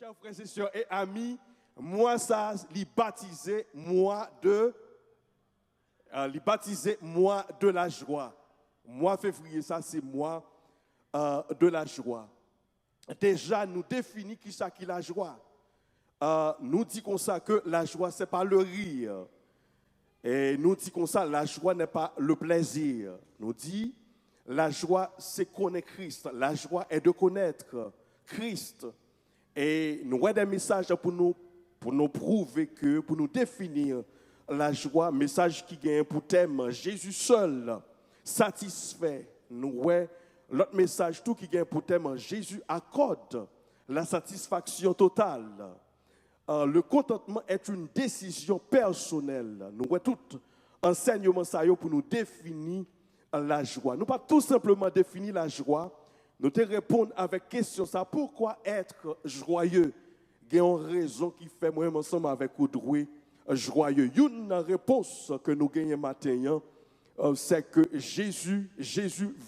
Chers frères et sœurs et amis, moi ça, moi de la joie. Mois février, ça c'est mois de la joie. Déjà, nous définissons qui ça qui la joie. Nous disons comme ça que la joie, ce n'est pas le rire. Et nous disons comme ça, la joie n'est pas le plaisir. Nous disons, la joie, c'est connaître Christ. La joie est de connaître Christ. Et nous avons des messages pour nous prouver que, pour nous définir la joie, message qui gagne pour thème Jésus seul satisfait. Nous avons l'autre message tout qui gagne pour thème Jésus accorde la satisfaction totale. Le contentement est une décision personnelle. Nous avons tout enseignement ça pour nous définir la joie. Nous pas tout simplement définir la joie. Nous te répondre avec question ça. Pourquoi être joyeux? Il y a une raison qui fait moi ensemble avec vous joyeux. Une réponse que nous gagnons matin, c'est que Jésus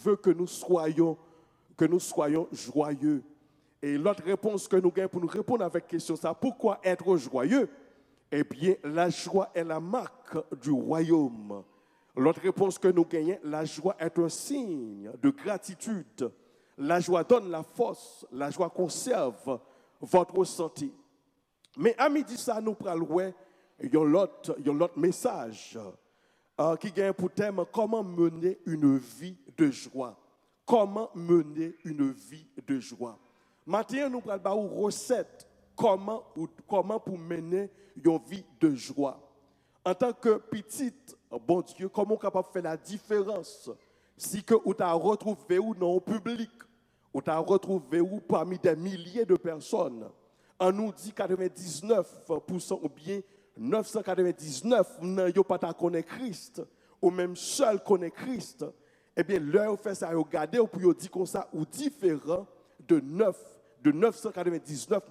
veut que nous soyons joyeux. Et l'autre réponse que nous gagnons pour nous répondre avec question ça. Pourquoi être joyeux? Eh bien, la joie est la marque du royaume. L'autre réponse que nous gagnons, la joie est un signe de gratitude. La joie donne la force, la joie conserve votre santé. Mais à midi, ça nous parle, il y a l'autre message qui gagne pour thème comment mener une vie de joie. Comment mener une vie de joie. Maintenant, nous parlons de recette, comment pour mener une vie de joie. En tant que petite, bon Dieu, comment on est capable de faire la différence si que vous avez retrouvé ou non au public, vous avez retrouvé ou parmi des milliers de personnes, on nous dit 99% ou bien 999 n'ont pas connaître Christ, ou même seul connaît Christ, eh bien, leur fait ça, regardez, ou puis dit comme ça, ou différent de 999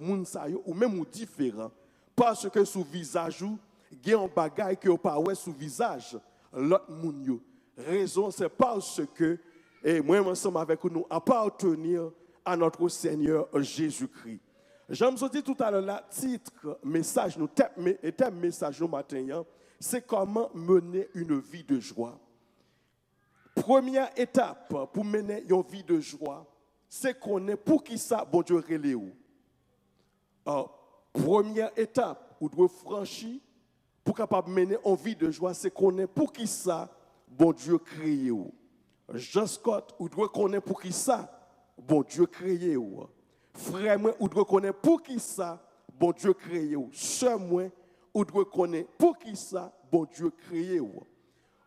ou même ou différent, parce que sous visage ou il y a un bagage qui n'est pas sous visage l'autre moun. Raison, c'est parce que et moi ensemble avec nous appartenir à notre Seigneur Jésus-Christ. J'aime dit tout à l'heure là, titre message nous thème message nous matin, c'est comment mener une vie de joie. Première étape pour mener une vie de joie, c'est qu'on est pour qui ça bon Dieu relé ou. Première étape où doit franchir pour capable mener une vie de joie, c'est qu'on est pour qui ça bon Dieu créé ou. Jean Scott ou doit connaître pour qui ça bon Dieu créé ou. Frère moi ou doit connaître pour qui ça bon Dieu créé ou. Sœur moi ou doit connaître pour qui ça bon Dieu créé ou.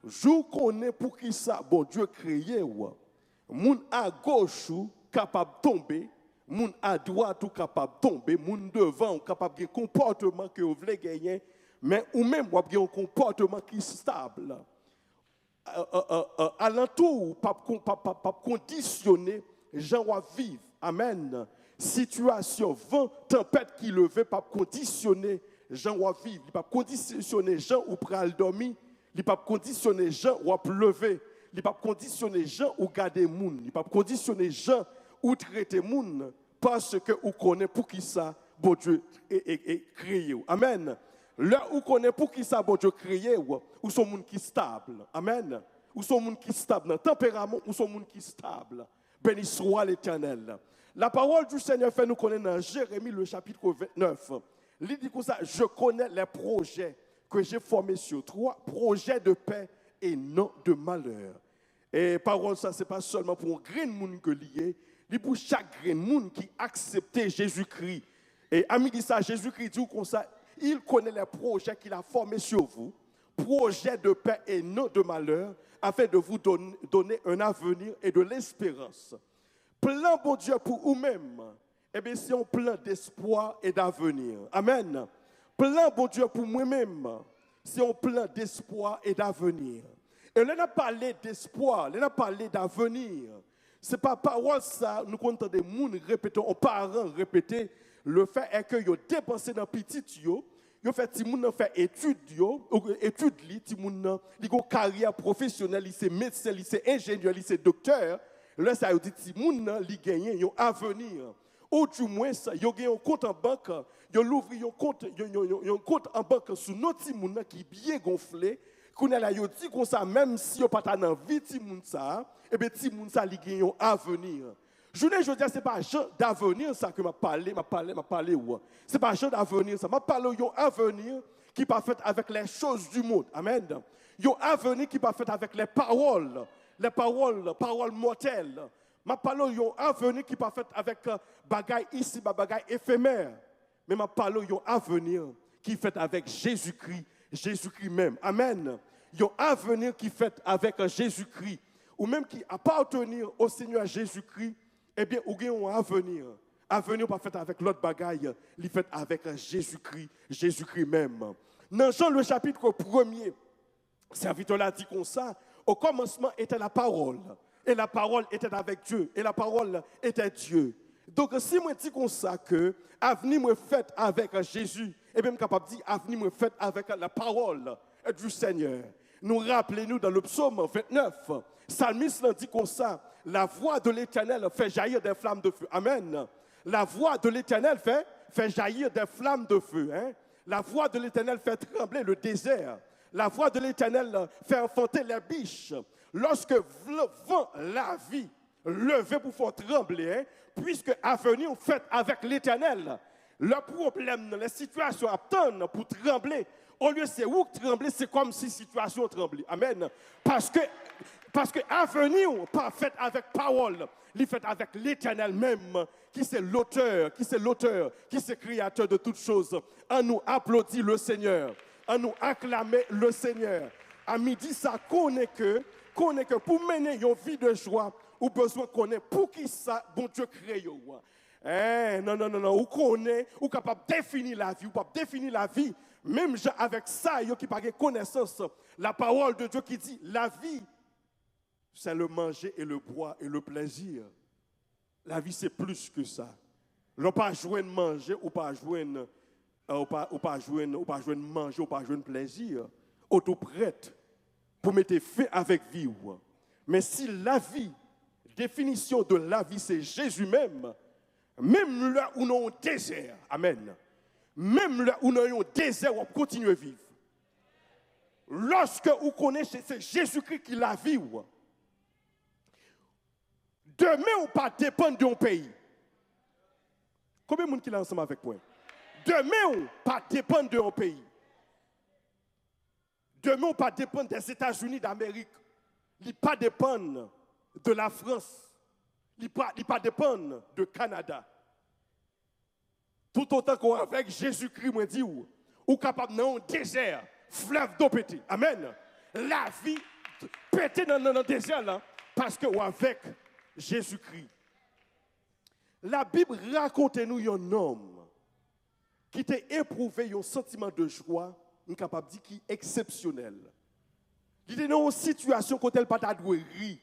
Je connais pour qui ça bon Dieu créé ou. Moun à gauche ou capable de tomber, moun à droite ou capable de tomber, moun devant ou capable de comportement que vous voulez gagner, mais ou même vous avez un comportement qui est stable. Alentour, pas conditionner, gens va vivre. Amen. Situation, vent, tempête qui levait, pas conditionner, gens va vivre. Il pas conditionner gens ou pral dormir, il pas conditionner gens ou lever, il pas conditionner gens ou garder moun, il pas conditionner gens ou traiter moun parce que vous connaissez pour qui ça bon Dieu est créé. Amen. Là où connaît pour qui ça bon Dieu créé ou sont monde qui stable. Amen. Ou sont monde qui stable dans tempérament ou sont monde qui stable. Béni soit l'Éternel. La parole du Seigneur fait nous connaître dans Jérémie le chapitre 29. Il dit comme ça, je connais les projets que j'ai formés sur toi, projets de paix et non de malheur. Et parole ça c'est pas seulement pour un grain de monde que lié, c'est pour chaque grain de monde qui accepte Jésus-Christ. Et à midi ça Jésus-Christ dit comme ça, il connaît les projets qu'il a formés sur vous, projets de paix et non de malheur, afin de vous donner un avenir et de l'espérance. Plan bon Dieu pour vous-même, eh bien c'est un plan d'espoir et d'avenir. Amen. Plan bon Dieu pour moi-même, c'est un plan d'espoir et d'avenir. Et là, on a parlé d'espoir, on a parlé d'avenir. Ce n'est pas parole ça, nous comptons des gens répéter, aux parents répéter, le fait est que vous dépensez dans petit yo, vous fait ti moun fait étude li, ti moun li go carrière professionnelle, li c'est médecin, li c'est ingénieur, li c'est docteur. Là ça dit ti moun li gagner un avenir. ou du moins, yo gen un compte en banque, yo l'ouvri un compte en banque sous notre timoun qui est bien gonflé, qu'on a là yo dit comme ça, même si yo pas dans vie timoun ça, et bien timoun ça li gen un avenir. Je ne dis c'est pas un d'avenir ça que m'a parlé ou. C'est pas un d'avenir ça, m'a parlé d'un avenir qui pas fait avec les choses du monde. Amen. Un avenir qui pas fait avec les paroles mortelles. Je parle d'un avenir qui pas fait avec bagaille ici, bagaille éphémère. Mais je parle d'un avenir qui fait avec Jésus-Christ, Jésus-Christ même. Amen. Un avenir qui fait avec Jésus-Christ, ou même qui appartenir au Seigneur Jésus-Christ, eh bien, ou bien un avenir. Avenir pas fait avec l'autre bagaille, il fait avec Jésus-Christ, Jésus-Christ même. Dans Jean le chapitre 1er, serviteur l'a dit comme ça, au commencement était la parole. Et la parole était avec Dieu. Et la parole était Dieu. Donc, si moi dis comme ça que avenir me fait avec Jésus, et bien, je suis capable de dire avenir me fait avec la parole du Seigneur. Nous rappelez-nous dans le psaume 29, Psalmiste dit comme ça, la voix de l'Éternel fait jaillir des flammes de feu. Amen. La voix de l'Éternel fait jaillir des flammes de feu. Hein? La voix de l'Éternel fait trembler le désert. La voix de l'Éternel fait enfanter les biches. Lorsque le vent, la vie, levé pour faire trembler, hein, puisque à venir fait avec l'Éternel, le problème, les situations attendent pour trembler. Au lieu c'est où trembler, c'est comme si la situation tremblait. Amen. Parce que à venir, pas fait avec parole, il fait avec l'Éternel même, qui c'est l'auteur, qui c'est créateur de toutes choses. On nous applaudit le Seigneur, on nous acclamer le Seigneur. À midi, ça connaît que pour mener une vie de joie, ou besoin connaître pour qui ça, bon Dieu crée. Non, ou connaît, ou capable de définir la vie, ou pas définir la vie, même avec ça, qui n'a pas connaissance, la parole de Dieu qui dit, la vie, c'est le manger et le boire et le plaisir. La vie, c'est plus que ça. On pas jouer manger ou pas jouer manger ou pas jouer plaisir. Auto prête pour mettre fin avec vie. Mais si la vie, définition de la vie, c'est Jésus même, même là où nous avons un désert, amen. Même là où nous avons un désert, on continue à vivre. Lorsque vous connaissez, c'est Jésus-Christ qui la vie. Demain, on ne pas dépendre d'un pays. Combien de monde qui est ensemble avec moi? Demain, on ne pas dépendre d'un pays. Demain, on ne pas dépendre des États-Unis d'Amérique. Il ne pas dépendre de la France. Il ne pas dépendre du Canada. Tout autant qu'avec Jésus-Christ, moi dit ou capable dans un désert, fleuve d'eau pété. Amen. La vie pété dans le désert là, parce que avec Jésus-Christ. La Bible raconte-nous un homme qui t'a éprouvé un sentiment de joie, capable de dire qui est exceptionnel. Il était dans une situation quand elle pas doué rire,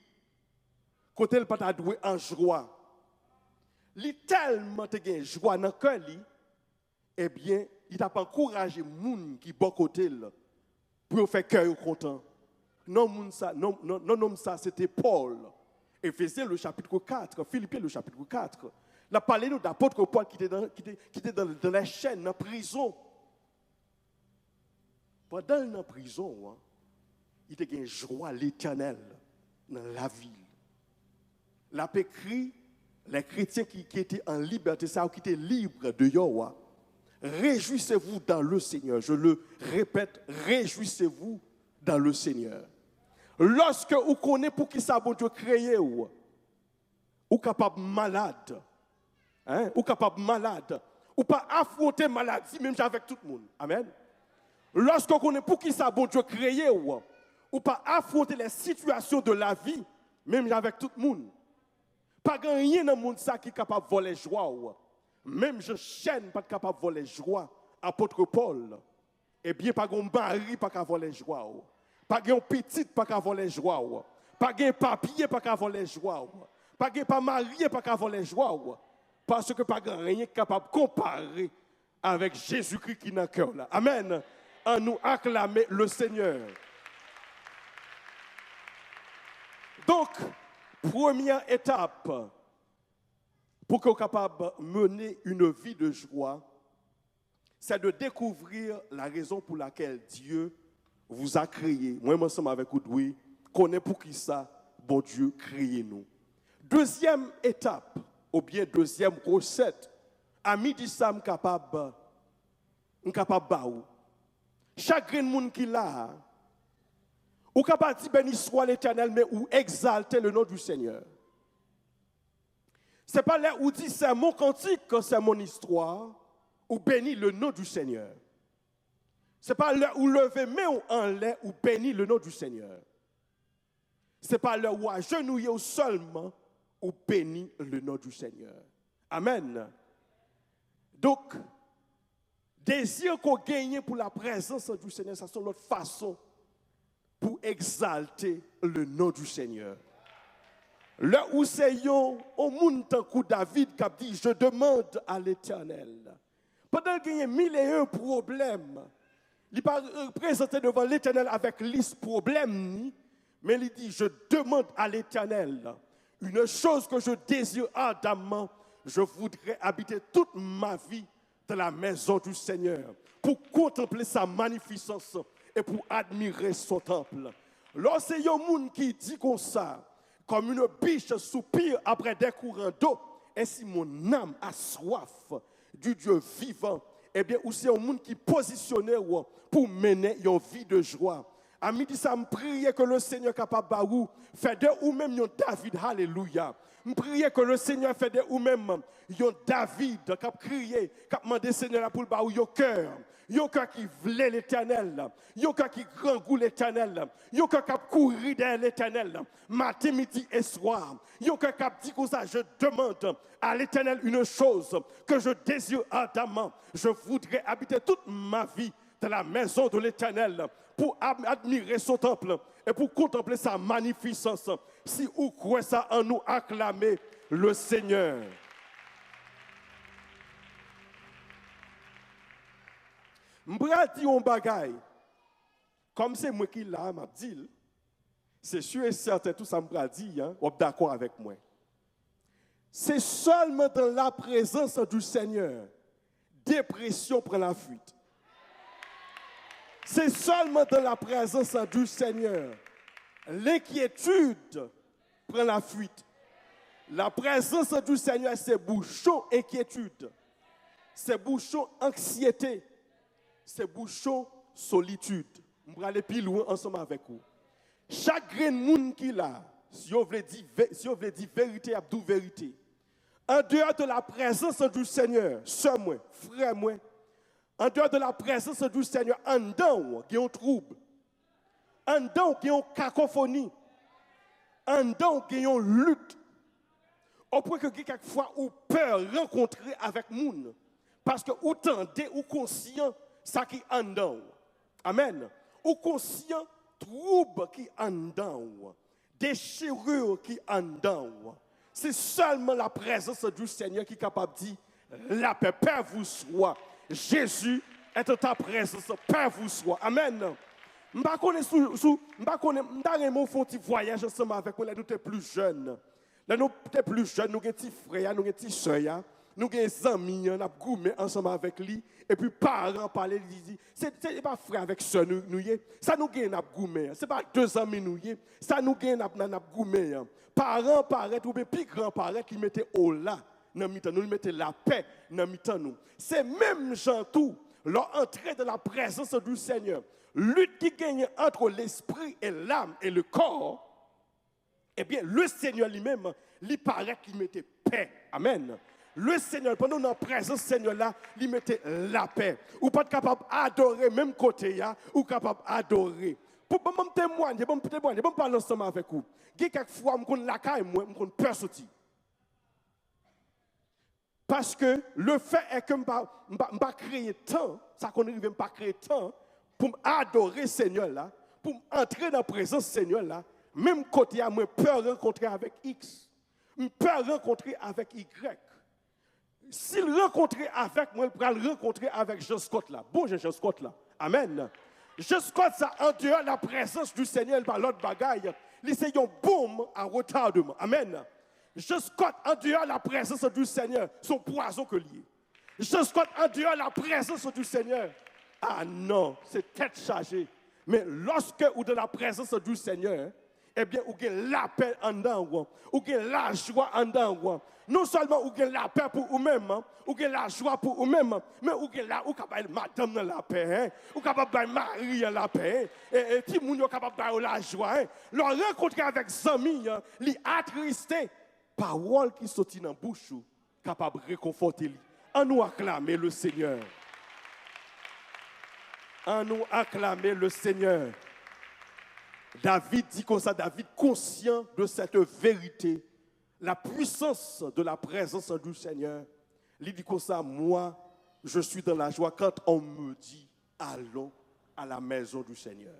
quand elle pas doué en joie. Il tellement de joie dans le cœur, eh bien, il t'a pas encouragé les gens qui sont côté pour faire cœur content. Non, ça, c'était Paul. Éphésiens le chapitre 4, Philippiens le chapitre 4. Il a parlé d'apôtre Paul qui était dans la chaîne, dans la prison. Pendant la prison, il était une joie l'éternel dans la ville. Il a écrit les chrétiens qui étaient en liberté, qui étaient libres de Yahweh. Réjouissez-vous dans le Seigneur. Je le répète, réjouissez-vous dans le Seigneur. Lorsque vous connaissez pour qui ça bon Dieu créé ou capable malade, ou capable malade, ou pas affronter maladie même avec tout le monde. Amen. Lorsque vous connaissez pour qui ça bon Dieu créé ou pas affronter les situations de la vie même avec tout le monde. Pas rien dans le monde ça qui est capable de voler joie. Même je chaîne pas capable de voler joie. Apôtre Paul, eh bien pas un mari pas capable de voler joie. Pas un petit pas capable de voler joie. Pas un papier pas capable de voler joie. Pas marié pas capable de voler joie. Parce que pas rien capable de comparer avec Jésus-Christ qui est dans le cœur là. Amen. En nous acclamer le Seigneur. Donc, première étape pour qu'on soit capable de mener une vie de joie, c'est de découvrir la raison pour laquelle Dieu vous a créé. Moi, ensemble avec vous, connaît pour qui ça, bon Dieu, créé nous. Deuxième étape, ou bien deuxième recette, à midi, ça, je suis capable de chaque monde qui l'a, ou capable de dire béni soit l'Éternel, mais ou exalter le nom du Seigneur. Ce n'est pas là où dit c'est mon cantique, c'est mon histoire, ou béni le nom du Seigneur. Ce n'est pas là où lever main en l'air ou béni le nom du Seigneur. Ce n'est pas là où agenouiller seulement ou béni le nom du Seigneur. Amen. Donc, désir qu'on gagne pour la présence du Seigneur, ça c'est notre façon pour exalter le nom du Seigneur. Là où c'est au monde où David qui a dit, je demande à l'Éternel. Pendant qu'il y a mille et un problèmes, il n'est pas présenté devant l'Éternel avec liste problème, mais il dit, je demande à l'Éternel une chose que je désire ardemment, je voudrais habiter toute ma vie dans la maison du Seigneur pour contempler sa magnificence et pour admirer son temple. Lorsqu'il y a un monde qui dit comme ça, comme une biche soupire après des courants d'eau, ainsi mon âme a soif du Dieu vivant, eh bien, ou c'est un monde qui est positionné pour mener une vie de joie. À midi, ça me priait que le Seigneur capable de faire de ou même un David, alléluia. Je priais que le Seigneur fait de ou même un David qui a crié, qui a demandé au Seigneur pour le bas ou cœur. Un cœur qui voulait l'Éternel, un cœur qui grand goût l'Éternel, un cœur qui a couru derrière l'Éternel, matin, midi et soir. Un cœur qui a dit comme ça, je demande à l'Éternel une chose que je désire ardemment. Je voudrais habiter toute ma vie dans la maison de l'Éternel pour admirer son temple et pour contempler sa magnificence. Si vous croyez ça en nous, acclamer le Seigneur. Je vais dire un bagay. Comme c'est moi qui l'a, je dit, c'est sûr et certain, tout ça me dit, vous êtes d'accord avec moi. C'est seulement dans la présence du Seigneur, dépression prend la fuite. C'est seulement dans la présence du Seigneur, l'inquiétude prend la fuite. La présence du Seigneur, c'est bouchon inquiétude, c'est bouchon anxiété, c'est bouchon solitude. Je vais aller plus loin ensemble avec vous. Chaque grain de monde qui l'a, si on veut dire vérité, abdou vérité, en dehors de la présence du Seigneur, soeur moi, frère moi, en dehors de la présence du Seigneur, en dedans, il y a un trouble, en dedans, il y a une cacophonie, en dedans, il y a une lutte. Au point que quelquefois, on peut rencontrer avec les gens, parce que vous tendez, ou conscient, ça qui est en dedans. Amen. Ou conscient, trouble qui est en dedans, déchirure qui est en dedans. C'est seulement la présence du Seigneur qui est capable de dire, la paix, Père vous soit. Jésus est en ta présence, Père vous soit. Amen. Je ne sais pas si voyage ensemble avec nous, nous sommes plus jeunes. Nous sommes plus jeunes, nous avons des petits frères, nous avons des petites soeurs, nous avons des amis, nous avons goûté ensemble avec lui. Et puis, parents parlent, ils disent, c'est pas frère avec soeur, nous, ça nous gagne, nous avons c'est pas deux amis, nous, ça nous gagne, nous avons parents paraissent, ou bien plus grands-parents qui mettaient au là. Nous mettons la paix dans nous. C'est même gens tout, leur entrée dans la présence du Seigneur, lutte qui gagne entre l'esprit et l'âme et le corps, eh bien, le Seigneur lui-même, il paraît qu'il mettait paix. Amen. Le Seigneur, pendant la présence du Seigneur là, il mettait la paix. Ou pas capable d'adorer, même côté, ou capable d'adorer. Pour me témoigner, je vais parler ensemble avec vous. Quelquefois, je la caille, je peur sortir. Parce que le fait est que je ne vais pas créer temps, ça qu'on ne pas créer temps pour adorer le Seigneur là, pour entrer dans la présence du Seigneur là, même côté, je peux rencontrer avec X, je peux rencontrer avec Y. S'il rencontrait avec moi, il peut le rencontrer avec Jean Scott là. Bon, Jean Scott là. Amen. Jean Scott, ça, en dehors de la présence du Seigneur, par l'autre bagaille, il c'est un boom à retardement. Amen. Je scotte en dehors la présence du Seigneur, son poison que lié. Je scotte en dehors la présence du Seigneur. Ah non, c'est tête chargée. Mais lorsque vous êtes dans la présence du Seigneur, eh bien, vous avez la paix en dedans, vous avez la joie en dedans. Non seulement vous avez la paix pour vous-même, vous avez la joie pour vous-même, mais vous avez la, vous avez madame dans la paix, vous avez Marie dans la paix, et tout le monde est capable de la joie. Leur rencontrer avec les amis, les attristés, parole qui sortent dans la bouche, capable de réconforter. En nous acclamer le Seigneur. En nous acclamer le Seigneur. David dit comme ça, David conscient de cette vérité, la puissance de la présence du Seigneur. Il dit comme ça, moi, je suis dans la joie quand on me dit, allons à la maison du Seigneur.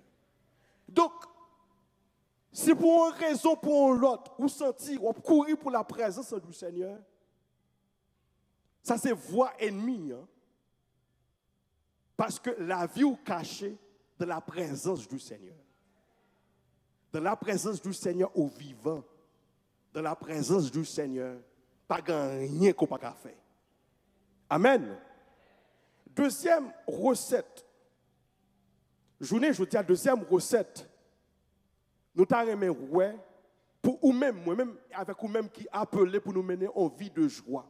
Donc, si pour une raison, pour l'autre, ou sentir, ou courir pour la présence du Seigneur, ça c'est voie ennemie. Hein? Parce que la vie est cachée de la présence du Seigneur. Dans la présence du Seigneur au vivant, dans la présence du Seigneur, pas rien qu'on pas faire. Amen. Deuxième recette. Je dis la deuxième recette. Nous t'arrêtons ouais pour nous-mêmes, moi-même avec nous-mêmes qui appelé pour nous mener en vie de joie.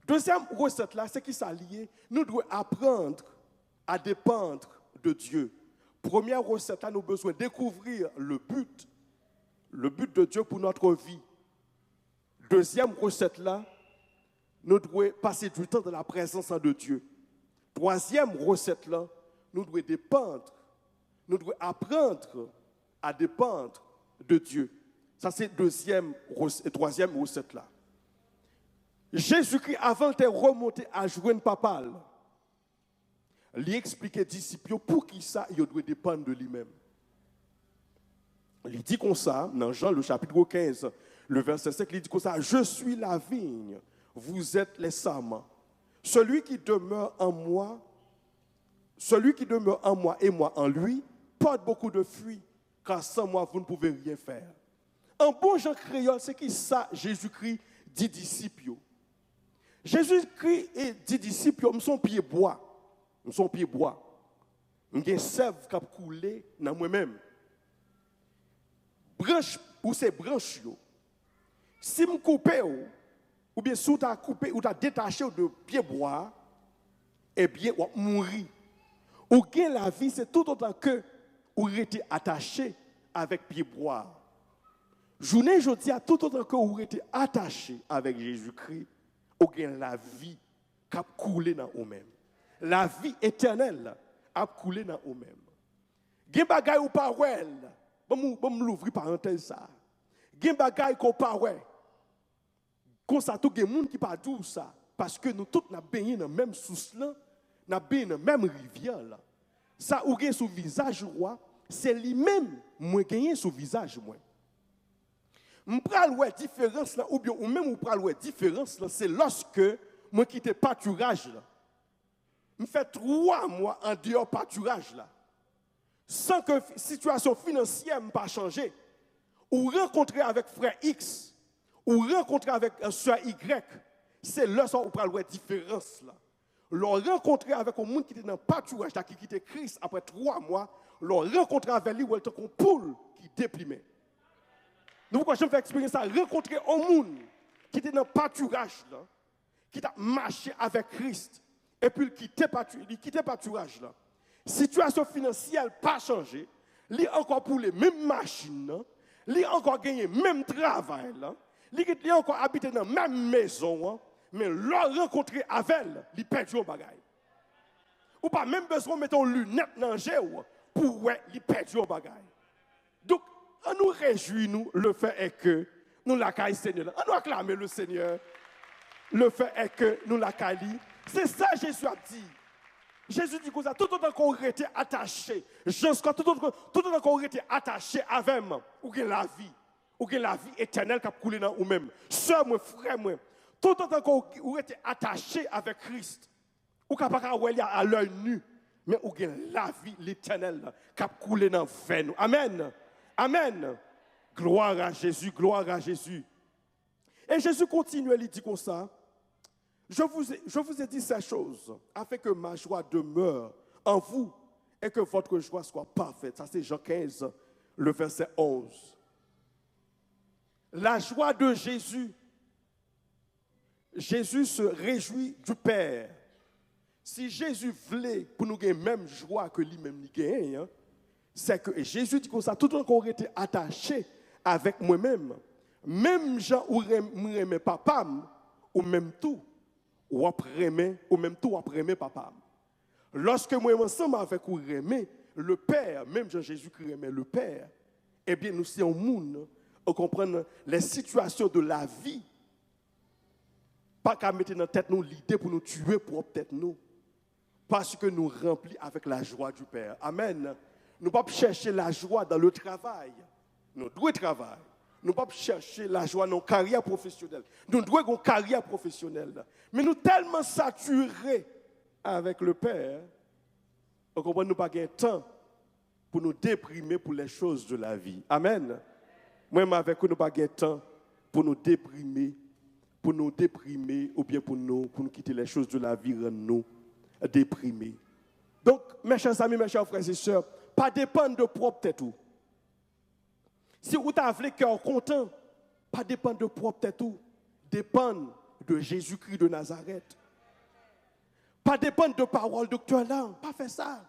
Deuxième recette là, c'est qui s'allie. Nous devons apprendre à dépendre de Dieu. Première recette là, nous avons besoin de découvrir le but de Dieu pour notre vie. Deuxième recette là, nous devons passer du temps dans la présence de Dieu. Troisième recette là, nous devons dépendre, nous devons apprendre à dépendre de Dieu. Ça c'est troisième recette là. Jésus-Christ, avant de remonter à joindre papa, il expliquait aux disciples pour qui ça, il doit dépendre de lui-même. Il dit comme ça, dans Jean, le chapitre 15, le verset 5, il dit comme ça, je suis la vigne, vous êtes les sarments. Celui qui demeure en moi et moi en lui, porte beaucoup de fruits, car sans moi, vous ne pouvez rien faire. En bon Jean créole, c'est qui ça, Jésus-Christ dit disciples. Jésus-Christ dit disciples, nous sommes pieds bois. Nous sommes pieds bois. Nous avons une sève qui a coulé dans moi-même. Branche, ou ces branches, si je coupe, ou bien si tu as coupé, ou tu as détaché de pieds bois, eh bien, on mourir. Ou gain la vie, c'est tout autant que vous êtes attaché avec pieds bois. Journée, je dis à tout autant que vous êtes attaché avec Jésus-Christ, ou gain la vie qui a coulé dans vous-même. La vie éternelle a coulé dans vous-même. Gen bagay ou pas ouais. Bon l'ouvrir parenthèse ça. Gen bagay ko pas ouais. Comme ça tout gen monde qui pas dou ça parce que nous tous n'a baigné dans même source là, n'a baigné dans même rivière là. Ça ou gen sous visage roi, c'est lui-même moi gagné sous visage moi. M'pral ouais différence là ou bien ou même ou pral ouais différence là, c'est lorsque moi quitte pâturage là. Je fais 3 mois en dehors pâturage là. Sans que la situation financière ne pas changer. Ou rencontrer avec frère X, ou rencontrer avec soeur Y, c'est là où on prend la différence là. Leur rencontrer avec un monde qui était dans le pâturage, qui quittait Christ après 3 mois, leur rencontrer avec lui où elle était comme poule qui déprimait. Donc pourquoi je me fais expérience ça, rencontrer un monde qui était dans le pâturage là, qui a marché avec Christ. Et puis il quittait pâturage là. Situation financière pas changé, il encore pour les mêmes machines, il encore gagné même travail là, il encore habité dans la même maison, mais leur rencontrer avec elle, il perd au bagaille. Ou pas même besoin de mettre une lunette dans le pour ouais, il perd au bagaille. Donc, on nous réjouit nous le fait est que nous la caille Seigneur, on nous acclamer le Seigneur. Le fait est que nous la caille. C'est ça Jésus a dit. Jésus dit comme ça, tout autant qu'on était attaché, tout autant qu'on était attaché avec moi, ou que la vie éternelle qui a coulé dans nous-mêmes. Sœur, moi, frère, moi, tout autant qu'on était attaché avec Christ, ou qu'on n'a pas à l'œil nu, mais ou que la vie, l'éternelle, qui a coulé dans nous. Amen. Amen. Gloire à Jésus, gloire à Jésus. Et Jésus continue, il dit comme ça, je vous ai dit ces choses afin que ma joie demeure en vous et que votre joie soit parfaite. Ça, c'est Jean 15, le verset 11. La joie de Jésus, Jésus se réjouit du Père. Si Jésus voulait pour nous gagner même joie que lui-même nous gagne, c'est que Jésus dit comme ça, tout le temps qu'on aurait été attaché avec moi-même, même gens où m'aimait papa, ou même tout, ou même tout après papa. Lorsque moi ensemble avec vous aimez le Père, même Jean-Jésus-Christ aimait le Père, eh bien nous sommes au monde, on comprend les situations de la vie. Pas qu'à mettre dans la tête nous l'idée pour nous tuer pour tête nous. Parce que nous remplis avec la joie du Père. Amen. Nous ne pouvons pas chercher la joie dans le travail. Nous devons travailler. Nous ne pouvons pas chercher la joie dans la carrière professionnelle. Nous devons avoir une carrière professionnelle. Mais nous sommes tellement saturés avec le Père, on comprend que nous n'avons pas de temps pour nous déprimer pour les choses de la vie. Amen. Moi, avec nous, nous n'avons pas de temps pour nous déprimer ou bien pour nous quitter les choses de la vie, rendre nous déprimés. Donc, mes chers amis, mes chers frères et sœurs, pas dépendre de propre tête. Si vous avez le cœur content, pas dépendre de propre tête. Dépendre de Jésus-Christ de Nazareth. Pas dépendre de parole docteur là, pas faire ça.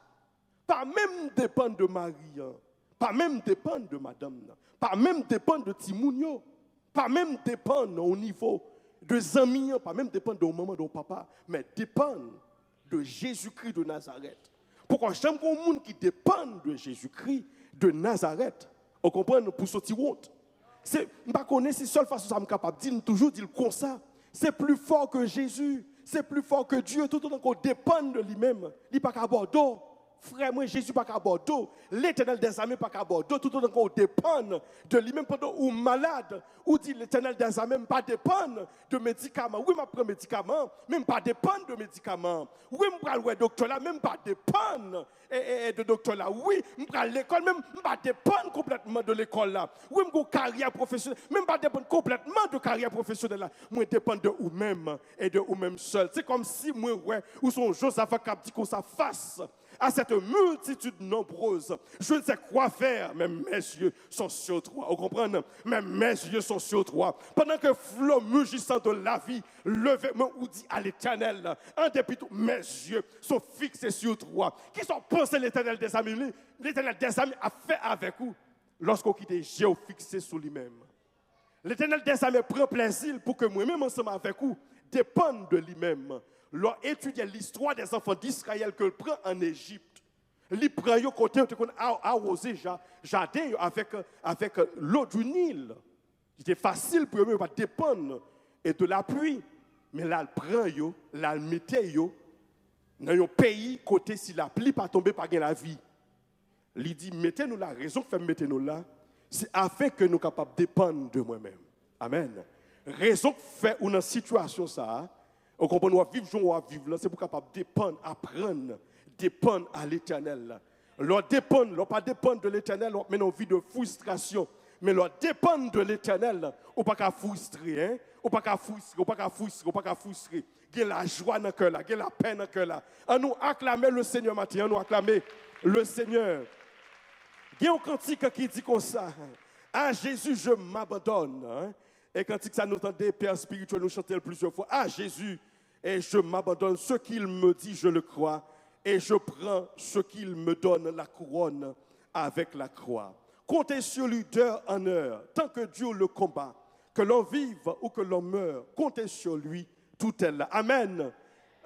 Pas même dépendre de Marie, pas même dépendre de madame, pas même dépendre de Timounio, pas même dépendre au niveau de amis, pas même dépendre de maman, de papa, mais dépendre de Jésus-Christ de Nazareth. Pourquoi j'aime un monde qui dépend de Jésus-Christ de Nazareth, on comprend pour sortir honte. Je ne connais pas si seule façon ça me capable de dire toujours dire comme ça. C'est plus fort que Jésus, c'est plus fort que Dieu, tout autant qu'on dépend de lui-même. Il n'est pas qu'à Bordeaux. Frère, moi, Jésus pas qu'à Bordeaux. L'Éternel des armées pas qu'à Bordeaux. Tout autant qu'on dépend de lui-même pendant ou malade. Ou dit l'Éternel des armées pas dépendre de médicaments. Oui, je prends médicaments, même pas dépendre de médicaments. Oui, je prends le docteur là, même pas dépendre de docteur là. Oui, je prends l'école, même pas dépendre complètement de l'école là. Oui, je prends carrière professionnelle, même pas dépendre complètement de carrière professionnelle là. Moi, je dépends de vous-même et de vous-même seul. C'est comme si moi, ou son Josaph a dit qu'on ça face à cette multitude nombreuse. Je ne sais quoi faire, mais mes yeux sont sur toi. Vous comprenez? Mais mes yeux sont sur toi. Pendant que flot mugissant de la vie, levez-moi ou dit à l'Éternel, en dépit tout, mes yeux sont fixés sur toi. Qui sont pensés l'Éternel des amis? L'Éternel des amis a fait avec vous lorsqu'on quitte les yeux fixés sur lui-même. L'Éternel des amis prend plaisir pour que moi-même ensemble avec vous dépende de lui-même. Leur étudier l'histoire des enfants d'Israël que prend en Égypte. Il prend au côté arrosé jardin avec l'eau du Nil. C'était facile pour eux de dépendre et de la pluie. Mais là, il prend yo, là, il mettait yo dans un pays côté si la pluie pas tomber pas la vie. Il dit mettez-nous la raison que fait mettez-nous là, c'est afin que nous soyons capables de dépendre de moi-même. Amen. Raison que fait une situation ça. On comprend, nous vivre, c'est pour capable dépendre, apprendre, dépendre à l'Éternel. Leur dépendre, leur pas dépendre de l'Éternel, leur mène une vie de frustration. Mais leur dépendre de l'Éternel, on pas qu'à frustrer, hein? On pas qu'à frustrer. Il y a la joie dans le cœur là, il y a la peine dans le cœur là. On nous acclamer le Seigneur matin, on nous acclamer le Seigneur. Il y a un cantique qui dit comme ça, à Jésus je m'abandonne. Hein? Et quand ça nous entendait, Père spirituel, nous chanter plusieurs fois. Ah, Jésus, et je m'abandonne. Ce qu'il me dit, je le crois. Et je prends ce qu'il me donne, la couronne avec la croix. Comptez sur lui d'heure en heure, tant que Dieu le combat. Que l'on vive ou que l'on meure, comptez sur lui, tout est là. Amen.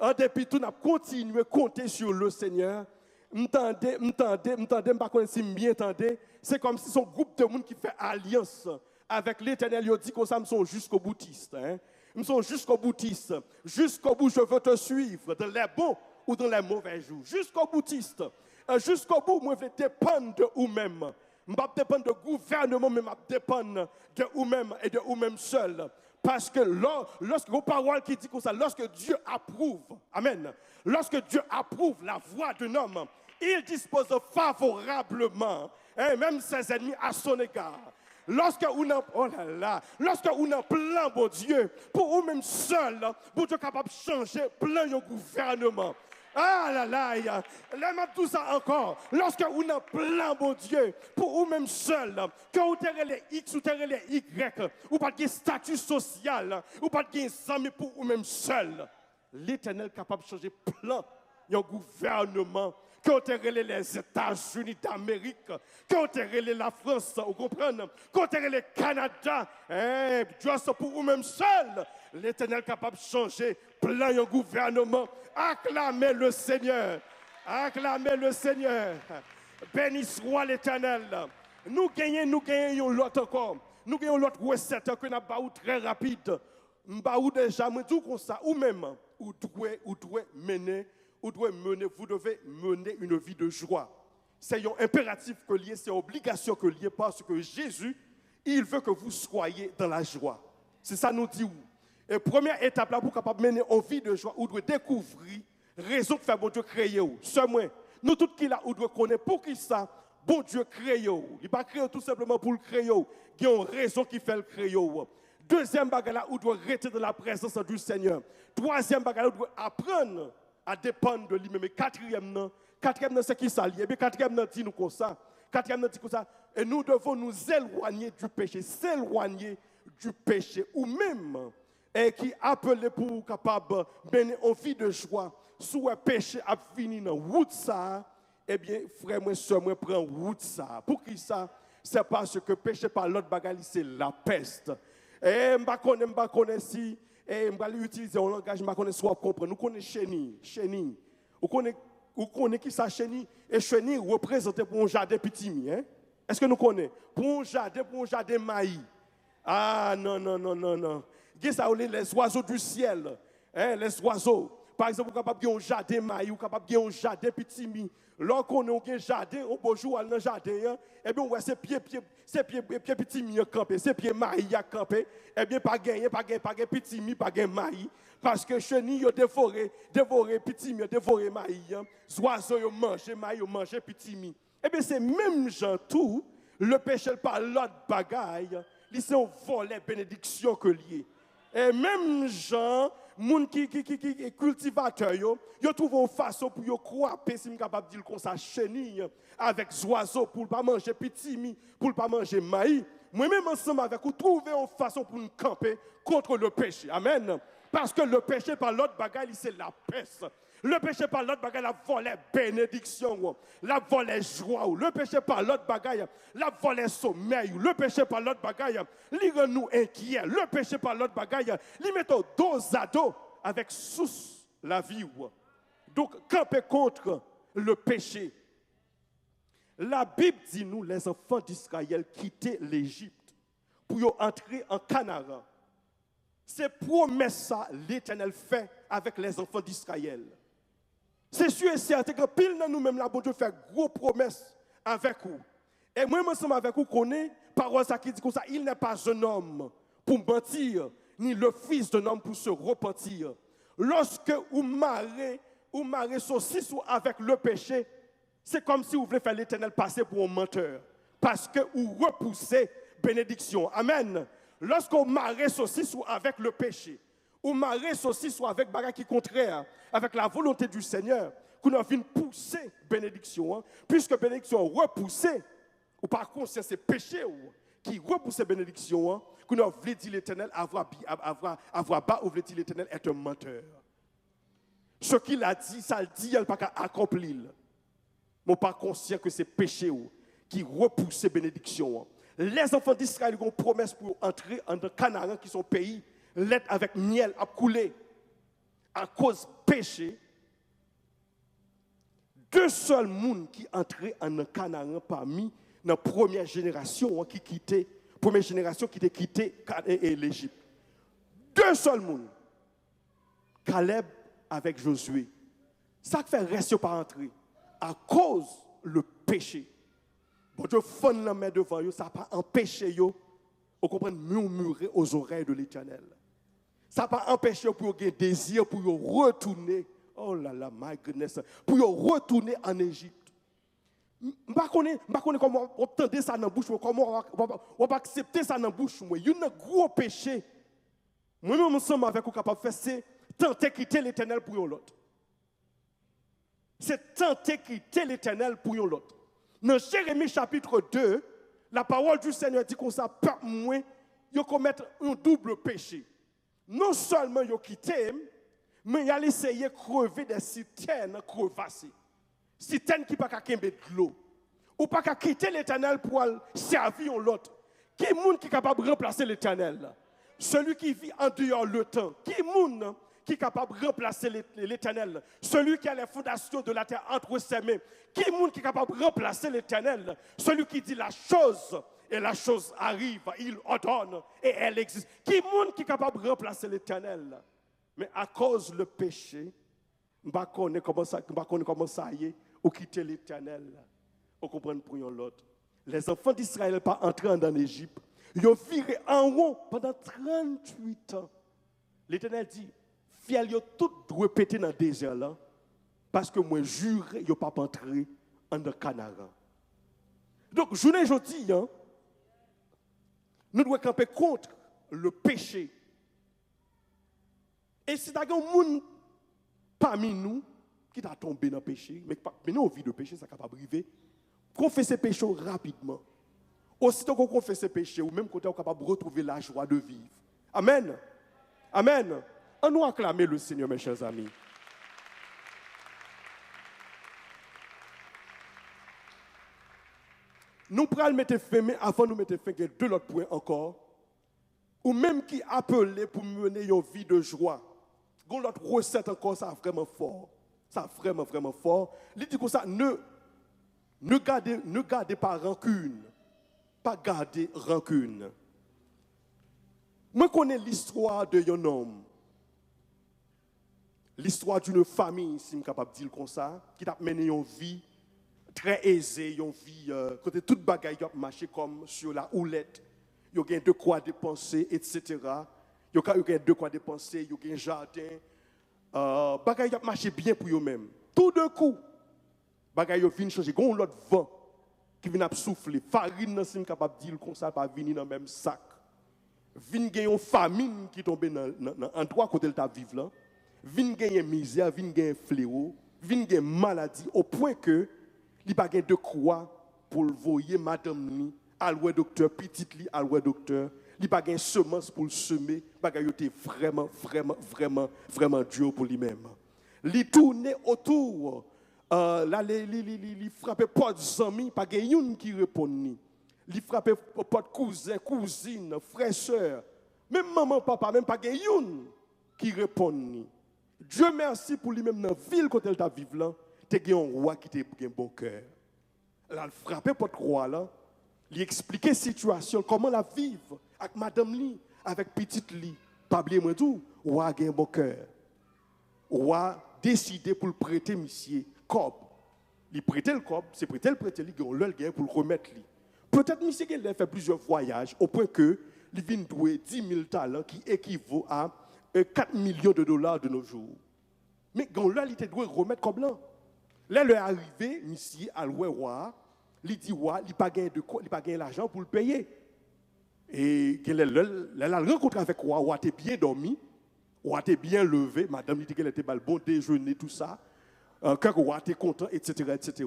En dépit tout, on a continué à compter sur le Seigneur. M'tendez, par contre, si bien entendez, c'est comme si son groupe de monde qui fait alliance avec l'Éternel, il dit que ça me sont jusqu'au boutiste. Ils sont jusqu'au boutiste. Jusqu'au bout, je veux te suivre, dans les bons ou dans les mauvais jours. Jusqu'au boutiste. Jusqu'au bout, moi, je vais dépendre de vous-même. Je ne vais pas dépendre de gouvernement, mais je vais dépendre de vous-même et de vous-même seul. Parce que lorsque vos paroles qui disent comme ça, lorsque Dieu approuve, amen, lorsque Dieu approuve la voix d'un homme, il dispose favorablement, même ses ennemis à son égard. lorsque on a, oh là là, lorsque on a plan, bon Dieu, pour vous-même seul, bon Dieu capable de changer plein de gouvernement. Ah là là, là, tout ça encore. Lorsque on a plan, bon Dieu, pour vous-même seul, que vous avez les X ou les Y, ou pas de statut social, ou pas de amis pour vous-même seul, l'Éternel est capable de changer plan, il y a un gouvernement. Que vous avez les États-Unis d'Amérique, que vous avez la France, vous comprenez? Que vous avez le Canada, juste pour vous-même seul, l'Éternel est capable de changer plein de gouvernement. Acclamez le Seigneur. Acclamez le Seigneur. Béni soit l'Éternel. Nous gagnons l'autre encore. Nous gagnons l'autre recette que nous avons très rapide. Nous avons déjà dit comme ça, ou même, vous devez mener, vous devez mener une vie de joie. C'est un impératif que lié, c'est une obligation que lié parce que Jésus, il veut que vous soyez dans la joie. C'est ça nous dit. Et première étape là pour capable mener une vie de joie, vous devez découvrir raison de faire bon Dieu créer. Seulement, nous tous qui là, vous devez connaître pour qui ça, bon Dieu créer. Il n'est pas créé tout simplement pour le créer. Il y a une raison qui fait le créer. Deuxième bagage là, vous devez rester dans la présence du Seigneur. Troisième bagage là, vous devez apprendre à dépendre de lui-même. Et quatrième, c'est qui ça? Et bien quatrième, dit nous comme ça. Quatrième, dit comme ça. Et nous devons nous éloigner du péché, s'éloigner du péché. Ou même, et qui appelé pour capable mener une vie de joie, sous un péché a fini dans route ça, eh bien, frère, moi, soeur, moi, prends route ça. Pour qui ça? C'est parce que péché par l'autre bagage, c'est la peste. Et je ne connais pas si, et je vais utiliser un langage, je ne connais pas comprendre. Nous connaissons chenille. Vous connaissez qui ça chenille? Et chenille représente pour un jardin petit. Hein? Est-ce que nous connaissons? Pour un jardin maïs. Ah non. Ça, les oiseaux du ciel. Hein, les oiseaux. Par exemple, vous êtes capable de un jardin maïs, ou capable de un jardin petit. Lorsqu'on a un jardin, on peut jouer dans le jardin, et bien, on voit ces pieds petits mi campés, ces pieds maïs à camper, et bien, pas gagner petit mi, pas gagner maïs, parce que chenilles ont dévoré petit mi, dévoré maïs, les oiseaux ont mangé maïs, ont mangé petit mi. Et bien, c'est même gens tout, le péché par l'autre bagaille, ils sont volés bénédiction que lié. Et même gens, moun qui cultivateurs, yo trouvent une façon pour yo croiser, si je capable de dire comme ça, chenille avec oiseaux pour pas manger petit mi, pour pas manger maïs. Moi-même ensemble avec vous, trouver une façon pour nous camper contre le péché. Amen. Parce que le péché par l'autre bagaille, c'est la peste. Le péché par l'autre bagaille, la volée bénédiction, la volée joie. Le péché par l'autre bagaille, la volée sommeil. Le péché par l'autre bagaille, il rend nous inquiets. Le péché par l'autre bagaille, il met dos à dos avec sous la vie. Donc, camper contre le péché. La Bible dit nous, les enfants d'Israël, quitter l'Égypte pour entrer en Canaan. C'est promesse ça l'Éternel fait avec les enfants d'Israël. C'est sûr et certain que pile dans nous-mêmes, là, bon Dieu fait gros promesses avec vous. Et moi, ensemble avec vous, connais parole ça qui dit comme ça, il n'est pas un homme pour mentir, ni le fils d'un homme pour se repentir. Lorsque vous marrez saucisse avec le péché, c'est comme si vous voulez faire l'Éternel passer pour un menteur. Parce que vous repoussez bénédiction. Amen. Lorsque vous marrez saucisse avec le péché, ou marrer aussi soit avec bagage qui contraire avec la volonté du Seigneur, qu'on a vu pousser bénédiction, hein, puisque bénédiction repoussée, ou par contre c'est péché qui repousse bénédiction, hein, qu'on a voulu dire l'Éternel avoir bas, ou voulu dire l'Éternel est un menteur. Ce qu'il a dit, ça le dit, il n'a pas qu'à accomplir. Mais pas conscient que c'est péché qui repousse bénédiction. Hein. Les enfants d'Israël ont une promesse pour entrer en Canaan, qui sont pays lait avec miel a coulé à cause péché. Deux seuls monde qui entraient en Canaan parmi la première génération qui quittait l'Égypte. Deux seuls monde. Caleb avec Josué. Ça fait rester pas entrer à cause le péché. Bon Dieu fond la main devant eux, ça n'a pas empêché eux, vous comprenez, murmurer aux oreilles de l'Éternel. Ça n'a pas empêché pour avoir désir pour retourner, oh là là, my goodness, pour retourner en Égypte. Je ne sais pas comment on entendre ça dans la bouche, comment on va accepter ça dans la bouche. Il y a un gros péché. Moi-même, ensemble avec vous, capable de faire, c'est tenter quitter l'éternel pour l'autre. C'est tenter quitter l'éternel pour l'autre. Dans Jérémie chapitre 2, la parole du Seigneur dit qu'on ça, moi, ils commettent un double péché. Non seulement ils quitté, mais ils ont essayé de crever des citernes crevassées. Citernes qui ne peuvent pas de l'eau. Ou pas quitter l'éternel pour servir l'autre. Qui est monde qui est capable de remplacer l'éternel? Celui qui vit en dehors le temps. Qui est monde qui est capable de remplacer l'éternel? Celui qui a les fondations de la terre entre ses mains. Qui est monde qui est capable de remplacer l'éternel? Celui qui dit la chose et la chose arrive, il ordonne et elle existe. Qui est monde qui est capable de remplacer l'éternel? Mais à cause du péché, je ne sais pas comment ça y est, ou quitter l'éternel. Vous comprenez pour l'autre. Les enfants d'Israël ne sont pas entrés en Égypte. Ils ont viré en haut pendant 38 ans. L'Éternel dit, fiel, ils ont tout répété dans le désert là, parce que moi jure, ils n'ont pas entré en Canaan. Donc, journée aujourd'hui, nous devons camper contre le péché. Et si tu as un monde parmi nous qui t'a tombé dans le péché, mais nous, on vit de péché, ça n'est pas arriver. Confessez péché rapidement. Aussitôt qu'on confesse péché, ou même quand on est capable de retrouver la joie de vivre. Amen. Amen. On nous acclamer le Seigneur, mes chers amis. Nous prenons mettre fin, mais avant de mettre fin, il y a deux autres points encore. Ou même qui appelait pour mener une vie de joie. L'autre recette encore, ça vraiment fort. Ça vraiment, vraiment fort. Il dit comme ça, ne gardez pas rancune. Pas garder rancune. Moi, je connais l'histoire d'un homme. L'histoire d'une famille, si je suis capable de dire comme ça, qui a mené une vie très aisée, une vie, côté toute bagaille qui a marché comme sur la houlette. Il y a de quoi dépenser, etc. Il y a de quoi dépenser, il y a un jardin. Bagaille qui a marché bien pour eux-mêmes. Tout d'un coup, bagaille vient changer. Il y a l'autre vent qui vient souffler. Farine, si je suis capable de dire comme ça, pas venir dans le même sac. Vin une famine qui tombe dans l'endroit côté de ta vivre là. Vin une misère, vin une fléau, vin une maladie au point que il pas de quoi pour le voyer madame ni alloué docteur petite li alloué docteur, il pas de semence pour le semer, bagaille était vraiment dur pour lui-même. Il tournait autour là il frappait pas de amis, pas de qui répond ni. Il frappait pas de cousin, cousine, frère, sœur, même maman, papa, même pas de qui répond ni. Dieu merci pour lui-même dans la ville quand elle t'a vivre là, tu as un roi qui t'a un bon cœur. Là, il frappait pas de roi là, il expliquait la situation, comment la vivre avec madame li, avec petite li. Pas oublier moi tout, roi a un bon cœur. Roi décidé pour le prêter monsieur cob. Il prêtait le cob, c'est prêter il gagne l'œil pour le remettre li. Peut-être monsieur qu'il a fait plusieurs voyages au point que il vient douer 10 000 talents qui équivaut à 4 millions de dollars de nos jours. Mais quand là, il doit remettre comme là. Là, il est arrivé, monsieur, à roi, il dit, roi, il n'a pas gagné l'argent pour le payer. Et il a rencontré avec roi, roi était bien dormi, roi était bien levé, madame dit qu'elle était bon déjeuner, tout ça. Quand roi était content, etc.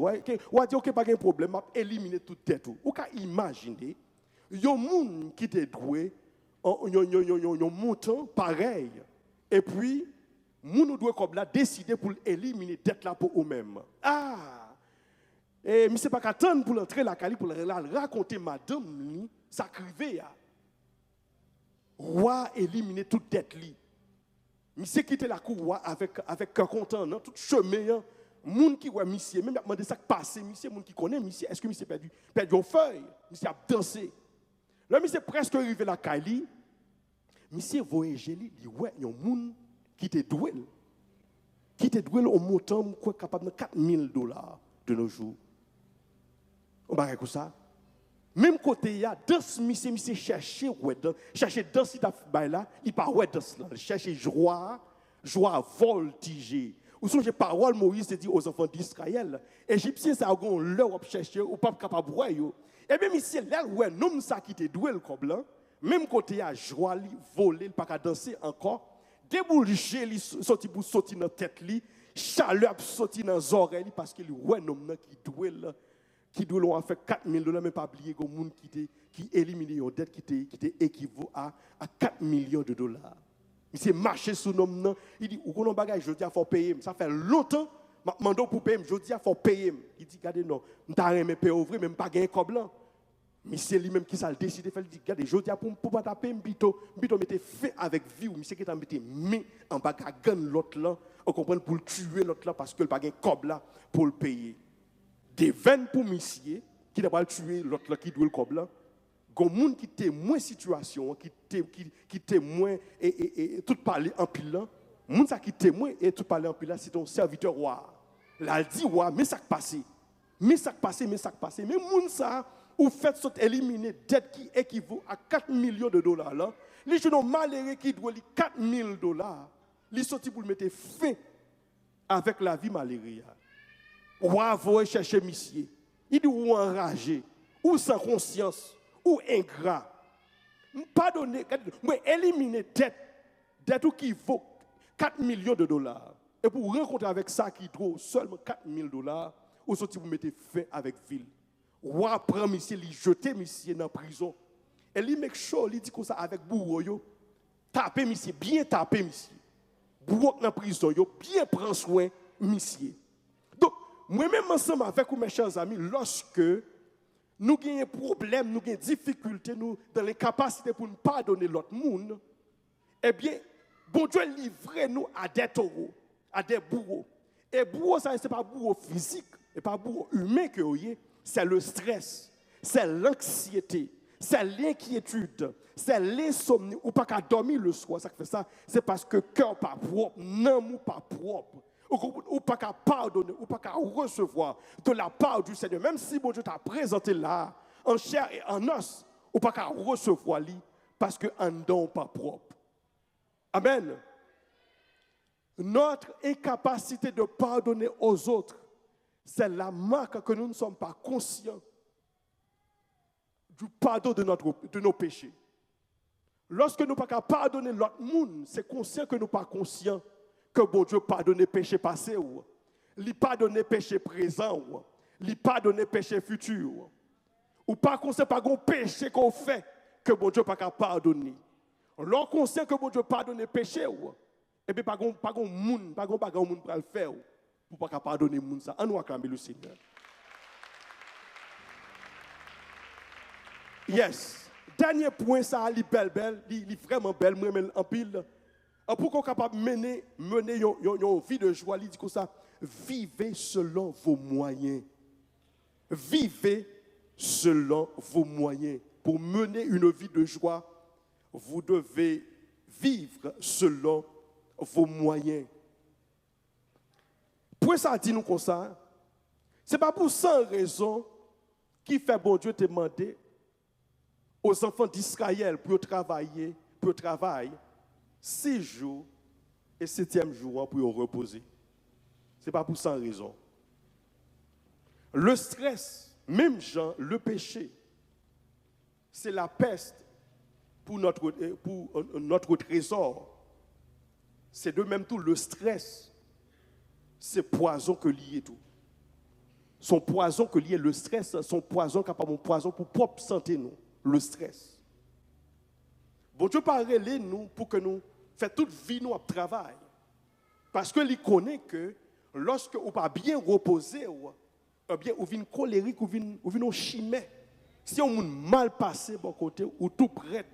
Roi dit, ok, pas de problème, m'a éliminé toute tête. Vous pouvez imaginer, il y a un monde qui était doué, un montant pareil. Et puis, nous devons comme là décider pour éliminer tête là pour eux-mêmes. Ah! Et je ne sais pas qu'attendre pour entrer la Cali pour raconter madame, ça crivait. Roi éliminer toute tête li. Monsieur quitter la cour roi avec un content, tout chemin. Moun qui voit monsieur, même demandé ça passe, monsieur, moun qui connaît monsieur, est-ce que monsieur perdu une feuille, monsieur a dansé. Là monsieur presque arrivé la Cali. Monsieur voyagé li, dit ouais, il y a un moun qui te doué au montant quoi capable de 4 000 dollars de nos jours. On va comme ça. Même côté il y a dans monsieur chercher dans cette bail là, il pas ouais dans là, chercher joie voltiger Ou sont les paroles Moïse dit aux enfants d'Israël. Égyptiens, ça a leur chercher, ou pas capable de voir. Et bien, ici, là, où un homme ça qui te doué le comme là, même côté à joie, voler, pas qu'à danser encore, déboucher, sorti pour sortir dans la tête, chaleur sorti dans les oreilles, parce qu'il y a un homme qui doué là, qui doit faire 4 000 $, mais pas oublier que monde qui élimine une dette qui équivaut à 4 millions de dollars. Il s'est marché sous nom, il dit, ou qu'on bagage, je dis, il faut payer. Ça fait longtemps, je demande pour payer, je dis, il faut payer. Il dit, regardez, non, je n'ai pas payé ouvrir, même pas gagné comme blanc. Mais c'est lui-même qui s'est décidé de faire, il dit, regardez, je dis, pour pas taper, je mettais fait avec vie, ou monsieur qui t'a mis en bagage, l'autre là, on comprend pour le tuer l'autre là, parce que le pas gagné comme là, pour le payer. Des veines pour monsieur, qui n'a pas le tuer l'autre là, qui doit le comme là. Il y a des gens qui témoignent situation, qui témoignent et tout parler en pile. Les gens qui témoignent et tout parler en pile, c'est ton serviteur roi. Là, il dit, roi, mais ça qui passe. Mais ça qui passe. Mais les gens qui fait éliminer dette qui équivaut à 4 millions de dollars. Là, les gens malheureux qui doivent 4 000 dollars, ils sont pour mettre fin avec la vie malheureuse. Roi va chercher monsieur. Il dit, ou enragé, ou sans conscience. Ou ingrat, pardonner, éliminer dette qui vaut 4 millions de dollars. Et pour rencontrer avec ça qui trouve seulement 4 000 dollars, ou sorti vous mettez fin avec ville. Roi prend monsieur, il jette monsieur dans la prison. Et il make sure, il dit comme ça avec bourreau, taper monsieur, bien taper monsieur. Bourreau dans la prison, bien prendre soin monsieur. Donc, moi-même ensemble avec mes chers amis, lorsque nous avons des problèmes, nous avons des difficultés, nous dans l'incapacité pour ne pas donner l'autre monde, eh bien, bon Dieu livre nous à des taureaux, à des bourreaux. Et bourreau, ça, ce n'est pas bourreau physique, ce n'est pas bourreau humain que vous avez, c'est le stress, c'est l'anxiété, c'est l'inquiétude, c'est l'insomnie, ou pas qu'à dormir le soir, ça fait ça, c'est parce que le cœur pas propre, non pas propre. Ou pas qu'à pardonner, ou pas qu'à recevoir de la part du Seigneur. Même si bon Dieu t'a présenté là, en chair et en os, ou pas qu'à recevoir lui, parce qu'un don pas propre. Amen. Notre incapacité de pardonner aux autres, c'est la marque que nous ne sommes pas conscients du pardon de nos péchés. Lorsque nous ne sommes pas pardonner l'autre monde, c'est conscient que nous ne sommes pas conscients que bon Dieu pardonne péché passé, il pardonne péché présent, il pardonne péché futur. Ou pas qu'on sait pas un péché qu'on fait que bon Dieu pas pardonner. Lorsqu'on sait que bon Dieu pardonne péché, et bien pas un monde pour le faire pour pas pardonner monde ça. On nous acclamer le Seigneur. Yes. Dernier point ça, il est vraiment belle, moi en pile. Pour qu'on soit capable de mener une vie de joie, il dit comme ça, vivez selon vos moyens. Vivez selon vos moyens. Pour mener une vie de joie, vous devez vivre selon vos moyens. Pourquoi ça dit nous comme ça? Ce n'est pas pour sans raison qui fait bon Dieu te demander aux enfants d'Israël pour travailler, 6 jours et 7e jour pour reposer. Ce n'est pas pour sans raison. Le stress, même Jean, le péché, c'est la peste pour notre trésor. C'est de même tout le stress, c'est poison que lié tout. Son poison que lié le stress, son poison capable de poison pour propre santé nous, le stress. Bon Dieu parle nous pour que nous fassions toute vie nous à travail. Parce que il connaît que lorsque vous pas bien reposer ou bien ou vient colérique ou vient chimé. Si on mal passé bon côté ou tout prêt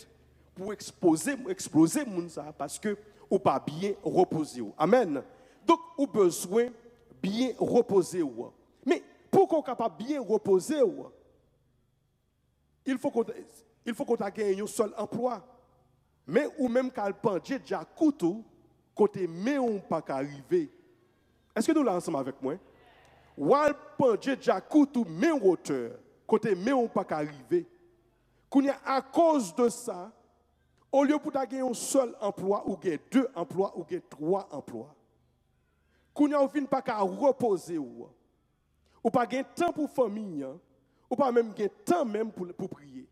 pour exploser moun ça parce que ou pas bien reposer. Amen. Donc ou besoin bien reposer. Mais pour qu'on capable bien reposer, il faut qu'on ait gagné un seul emploi. Mais ou même quand le déjà couteau côté mais on pas arriver. Est-ce que nous là ensemble avec moi? Ou le déjà couteau mais hauteur côté mais on pas arriver. À cause de ça, au lieu pour gagner un seul emploi ou gagner 2 emplois ou gagner 3 emplois. qu'on a vinn pas qu'à reposer ou pas gain temps pour famille, ou pas même gain temps même pour prier.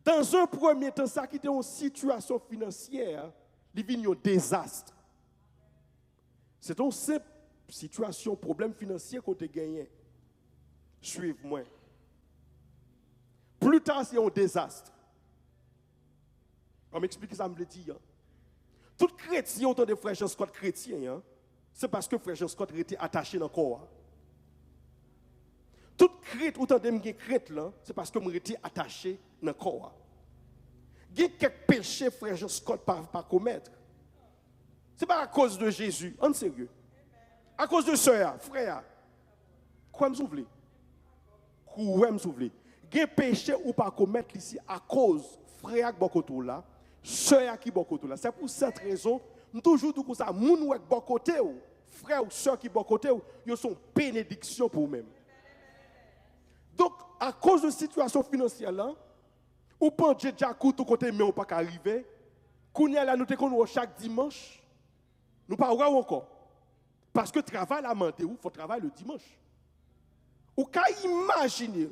Dans un premier temps, ça qui était une situation financière, il vient un désastre. C'est une simple situation, problème financier qu'on a gagné. Suivez-moi. Plus tard, c'est un désastre. On m'explique ça, me le dit. Tout chrétien, autant de frères Jean Scott chrétien, c'est parce que frère Jean Scott était attaché dans le corps. Tout chrétien, autant de chrétien, c'est parce que je était attaché dans le corps. Il y a quelques péchés, frère Jean Scott, pas commettre. Ce n'est pas à cause de Jésus, en sérieux. À cause de soeur, frère. Quoi me souffler? Quoi me souffler? Il y a péché ou pas commettre ici à cause frère qui là, soeur qui là. C'est pour cette raison, nous toujours dit que ça, moun ou bon côté ou frère ou soeur qui bon côté ou, ils sont bénédiction pour eux-mêmes. Donc à cause de situation financière là, ou pas déjà tout côté mais on pas arriver. Kounya là nous te connaissons chaque dimanche. Nous pas encore. Parce que travail à mandé ou faut travailler le dimanche. Ou qu'à imaginer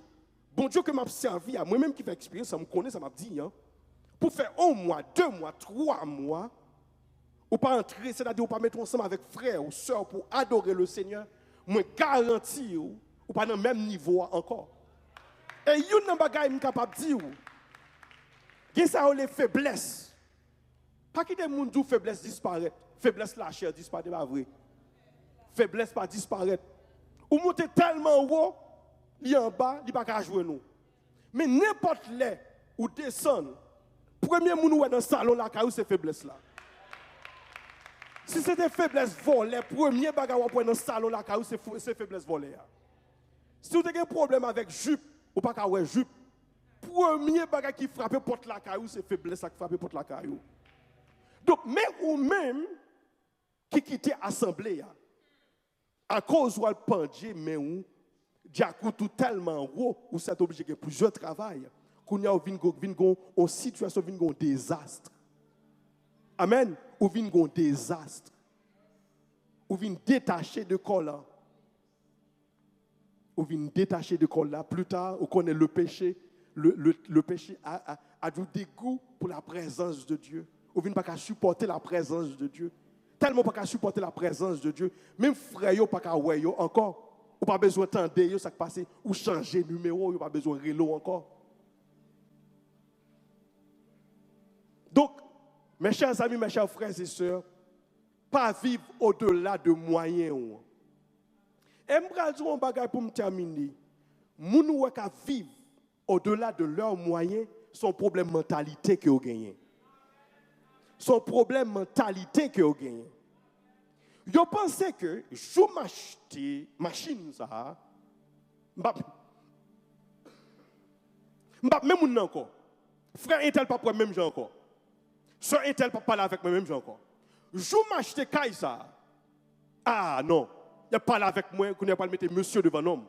bon Dieu que m'a servi à moi-même qui fait expérience, ça me connaît, ça m'a dit pour faire 1 mois, 2 mois, 3 mois ou pas entrer, c'est-à-dire ou pas mettre ensemble avec frère ou sœur pour adorer le Seigneur, moi garantis ou pas dans le même niveau encore. Et une nan bagay m capable dire gen ça les faiblesses. Pas quitter moun dou faiblesse disparaître. Faiblesse la chair disparaît pas vrai. Faiblesse pas disparaître. Ou monter tellement haut, li en bas, li pas ka jouer nous. Mais n'importe les ou descendre, premier moun ou dans le salon la ka ou c'est faiblesse là. Si c'est des faiblesses volées, premier bagay ou dans le salon la ka ou c'est faiblesse volée. Si vous avez un problème avec jupe ou pas ka ouais jupe, premier bagay qui frappe porte la caillou, c'est faiblesse qui frappe porte la caillou. Donc, même qui quitte l'assemblée, à cause où elle pendait, mais où, diakou tout tellement haut, où c'est obligé de plusieurs travail, qu'on y a une situation, un désastre. Amen. Ou un désastre. Ou vient détacher de col Ou vient détacher de col là. Plus tard, on connaît le péché. Le péché a du dégoût pour la présence de Dieu. Ou vient pas qu'à supporter la présence de Dieu. Tellement pas qu'à supporter la présence de Dieu. Même frère yo pas qu'à ouais yo encore. Ou pas besoin d'entendre yo ça qui passe ou changer numéro, ou pas besoin de relo encore. Donc, mes chers amis, mes chers frères et sœurs, pas vivre au-delà de moyens. Et je vais dire un bagage pour me terminer. Moun ou ka vivre au-delà de leurs moyens, son problème mentalité que vous gagnez. Son problème mentalité que vous gagnez. Vous pensez que je m'achète machine ça, même moun encore. Frère Intel pas pour même gens encore. Sœur Intel pas parler avec moi même gens encore. Je m'achète caille ça. Ah non, il a parlé avec moi qu'on n'a pas mettre monsieur devant homme.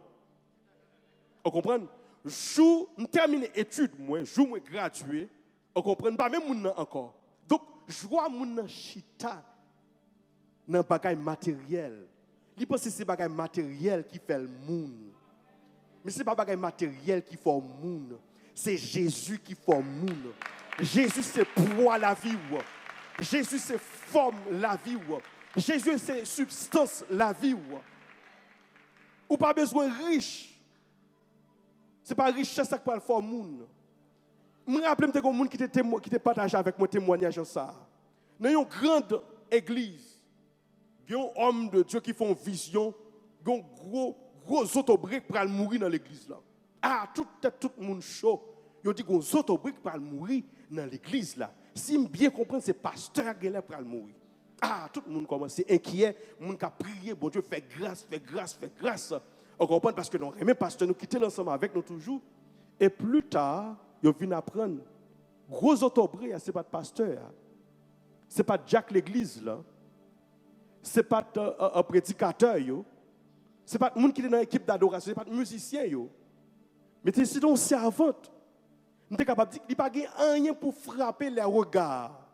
Vous comprenez? Je termine études moi, je me gradué. Vous comprenez pas même moun encore. Donc je vois moun chita dans bagay matériel. Il pense que c'est bagay matériel qui fait le monde. Mais c'est pas bagay matériel qui fait le monde. C'est Jésus qui fait le monde. Jésus c'est poids la vie. Jésus c'est forme la vie. Jésus c'est substance la vie. Ou pas besoin riche. C'est pas richesse qui peut le faire le monde. Je me rappelle que un monde qui était partagé avec moi témoignage en ça. Dans une grande église, il y a un homme de Dieu qui font vision, il y a un gros autobrique pour mourir dans l'église là. Ah, tout le monde chaud. Il dit qu'il y a un autobrique pour mourir dans l'église là. Si je bien comprendre, c'est pasteur qui est là pour mourir. Ah, tout le monde commence à être inquiet, le monde qui a prié, bon Dieu, fait grâce, fait grâce, fait grâce. On comprend parce que nous aimons pasteur, nous quittons l'ensemble avec nous toujours. Et plus tard, ils viennent apprendre. Gros autobrique, ce n'est pas de pasteur. Ce n'est pas Jack l'église là. Ce n'est pas un prédicateur. Ce n'est pas le monde qui est dans l'équipe d'adoration. Ce n'est pas un musicien. Mais c'est une servante. Nous sommes capables de dire qu'il n'y a pas rien pour frapper les regards.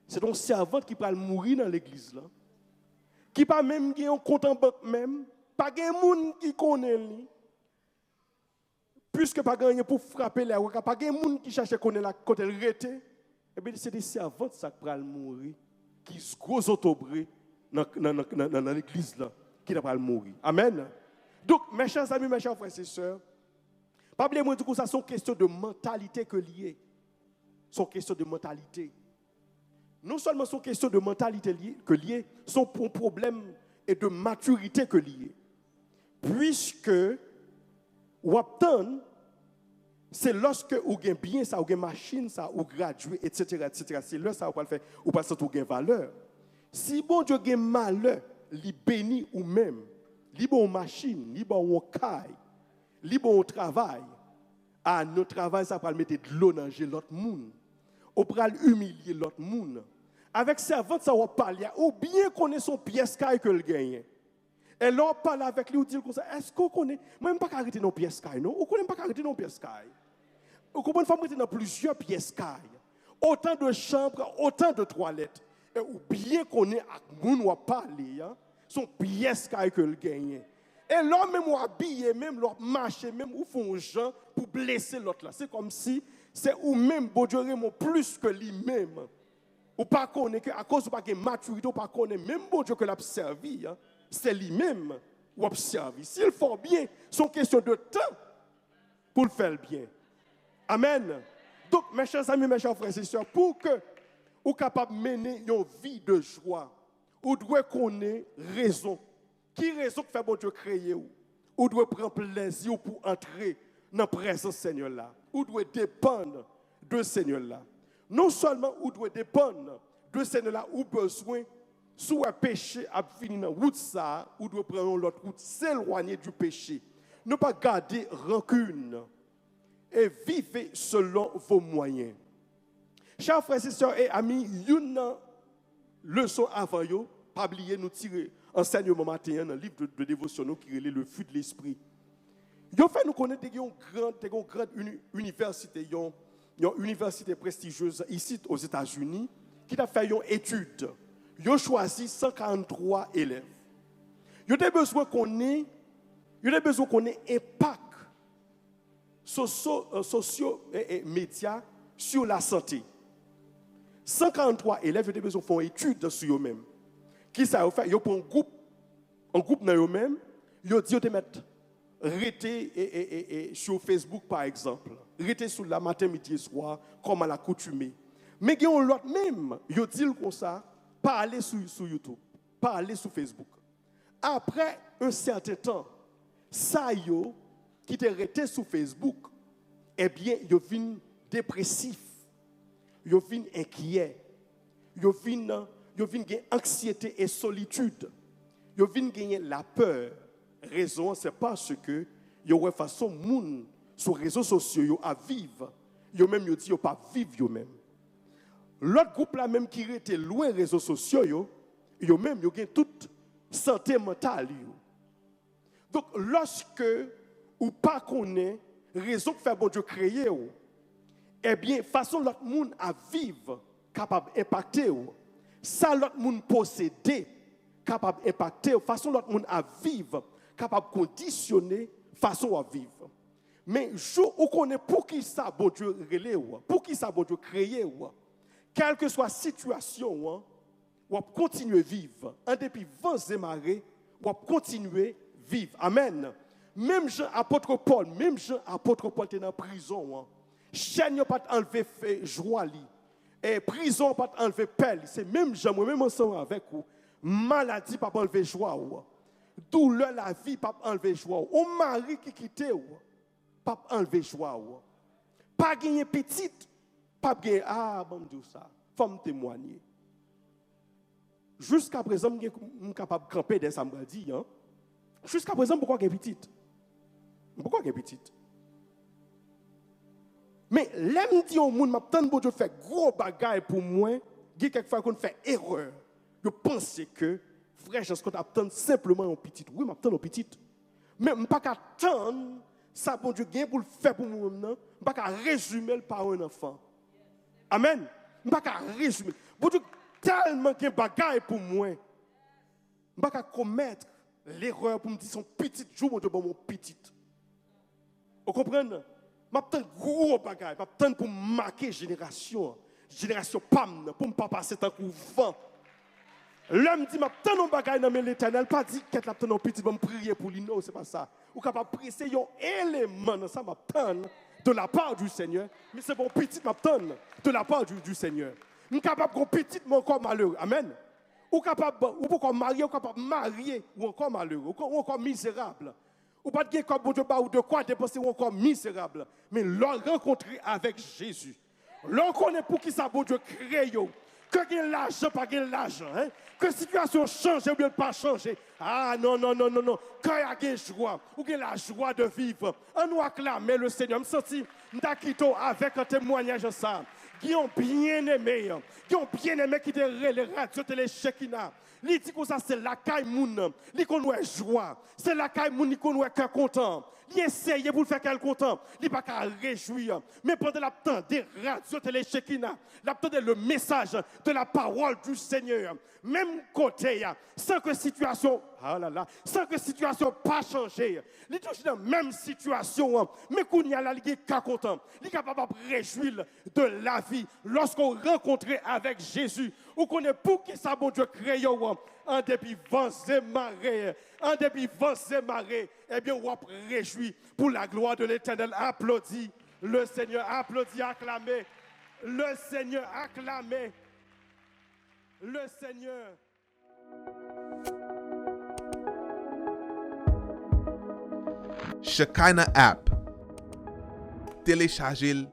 C'est une servante qui peut mourir dans l'église. qui pas même qui un compte en banque même, pas de monde qui connaît lui. Puisque pas gagné pour frapper les rois, pas de monde qui cherche à connaître la côté rete. Et bien c'est des servantes ça qui va mourir, qui se gros autobré dans l'église là, qui va mourir. Amen. Donc mes chers amis, mes chers frères et sœurs, pas oublier moi du coup ça sont question de mentalité que lié. Sont question de mentalité. Non seulement sont question de mentalité lié, sont pour problème et de maturité que lié. Puisque ou obtenir, c'est lorsque vous avez bien ça, vous avez machine ça, vous graduez, etc., etc. C'est là ça vous le faire, ou pas ça vous avez valeur. Si bon Dieu a malheur, il bénit ou même, il bon machine, il bon caille, il bon travail. À notre travail, ça va mettre de l'eau dans l'autre monde. On va humilier l'autre monde. Avec servante, ça va parler, ou bien connaît son pièce caille que le gagne. Et là, on parle avec lui, on dit comme ça, est-ce qu'on connaît, moi, je ne peux pas arrêter dans pièce caille, non? Ou connaît pas arrêter dans pièce caille? Ou comment une femme arrêter dans plusieurs pièces caille? Autant de chambres, autant de toilettes. Et ou bien connaît à moun ou parler, hein, son pièce caille que le gagne. Et là, même ou habillé, même l'autre marché, même ou font gens pour blesser l'autre là. C'est comme si c'est ou même bon Dieu plus que lui-même. Ou pas connaître que à cause de pas de maturité, ou pas connaître même bon Dieu que l'a servi, hein, c'est lui-même ou observe. S'il fait bien, c'est question de temps pour le faire bien. Amen. Donc, mes chers amis, mes chers frères et sœurs, pour que vous soyez capable de mener une vie de joie, vous devez connaître raison. Qui raison que fait bon Dieu créer ou? Vous devez prendre plaisir pour entrer dans la présence du Seigneur là. Vous devez dépendre de Seigneur là. Non seulement vous devez dépendre de Seigneur là, ou besoin, si un péché a fini dans la route ça, vous devez prendre l'autre route, s'éloigner du péché. Ne pas garder rancune et vivre selon vos moyens. Chers frères et sœurs et amis, une leçon avant vous, pas oublier nous tirer enseignement matin dans le livre de dévotion qui est le fruit de l'esprit. Vous fait nous connaître une grande université, une université prestigieuse ici aux États-Unis qui a fait une étude. Ils ont choisi 143 élèves. Ils ont besoin qu'on ait impact socio et médias sur la santé. 143 élèves ont besoin de faire une étude sur eux-mêmes. Qui ça fait? Ils prennent un groupe dans eux-mêmes, ils disent de mettre rester sur Facebook par exemple, rester sur la matin, midi et soir, comme à l'accoutumée. Mais ils ont l'autre même, ils disent comme ça, pas aller sur YouTube, pas aller sur Facebook. Après un certain temps, ça qui était resté sur Facebook, eh bien, ils viennent dépressifs, ils viennent inquiets, ils viennent gagner anxiété et solitude. Ils viennent gagner la peur. Raison, c'est parce que ils ont façon moun sur les réseaux sociaux à vivre. Ils même dit qu'ils pas vivre eux-mêmes. L'autre groupe là même qui était loin des réseaux sociaux, ils même ils ont toute santé mentale. Donc lorsque ou pas connaît raison que fait bon Dieu créer, eh bien façon l'autre monde à vivre capable d'impacter. Ça l'autre monde posséder capable d'impacter, façon l'autre monde à vivre capable de conditionner façon à vivre. Mais jour où connaît pour qui ça bon Dieu relé pour qui ça bon Dieu créer quelle que soit la situation ou continuer vivre en dépit vents et marées ou continuer vivre. Amen. Même Jean apôtre Paul était dans prison. Chaîne n'a pas enlevé joie li. Et prison pas enlevé pelle, c'est même Jean moi même ensemble avec vous. Maladie pas enlever joie ou. Douleur la vie pas enlever joie ou. Un mari qui quitte ou pas enlever joie ou. Pas gagner petite, pas gagner bon Dieu ça. Femme témoigner. Jusqu'à présent je suis capable de camper des ça me dit hein. Jusqu'à présent pourquoi gagner petite? Pourquoi gagner petite? Mais l'aime dit au monde, m'attend bon Dieu fait gros bagaille pour moi, dit quelquefois qu'on fait erreur. Je pense que frère, je suis attendre simplement un petit. Oui, m'attend un petit. Mais je ne pas attendre ça bon Dieu gain pour le faire pour moi maintenant, je ne pas résumer par un enfant. Amen. Je ne pas résumer. Bon Dieu tellement gain bagaille pour moi. Je ne vais pas commettre l'erreur pour me dire son petit jour, mon Dieu, mon petit. Vous comprenez? Je vais gros bagage, je vais pour marquer génération PAM, pour ne pas passer tant qu'on vent. L'homme dit, je vais bagage dans l'éternel, pas dit qu'elle a un petit, je vais prier pour lui. Non, ce n'est pas ça. Ou capable de presser un élément dans ça, de la part du Seigneur. Mais c'est bon petit, de la part du Seigneur. Je suis capable de petit, mais encore malheureux. Amen. Ou capable, ou pourquoi marier, ou capable de marier, ou encore malheureux, ou encore misérable. Ou pas de comme bon Dieu, ou de quoi dépenser, ou encore misérable. Mais l'on rencontrer avec Jésus. L'on connaît pour qui ça bon Dieu crée. Que l'argent, pas l'argent. Hein? Que la situation change ou bien pas changer. Ah non. Quand il y a une joie, ou qu'il y a la joie de vivre, on nous acclamer le Seigneur. Je me sens avec un témoignage de ça. Qui ont bien aimé qui te les radios télé Shekina. Li dit que ça c'est la caille moun, li qu'on ouais joie, c'est la caille moun li qu'on ouais cœur content. Il essaye pour faire quelqu'un content, il pas qu'à réjouir. Mais pendant la temps des radios télé Shekina, la temps le message de la parole du Seigneur, même côté sans que situation sans que situation pas changé. Il est toujours dans la même situation, mais qu'on y a là, il est content. Il est capable de réjouir de la vie lorsqu'on rencontre avec Jésus. Ou qu'on est pour qui ça, bon Dieu, créé en dépit vents et marées. En dépit vents et marées, eh bien, on réjouit pour la gloire de l'Éternel. Applaudis le Seigneur, applaudis, acclamez. Le Seigneur, acclamez. Le Seigneur. Shekinah app. Téléchargez-le.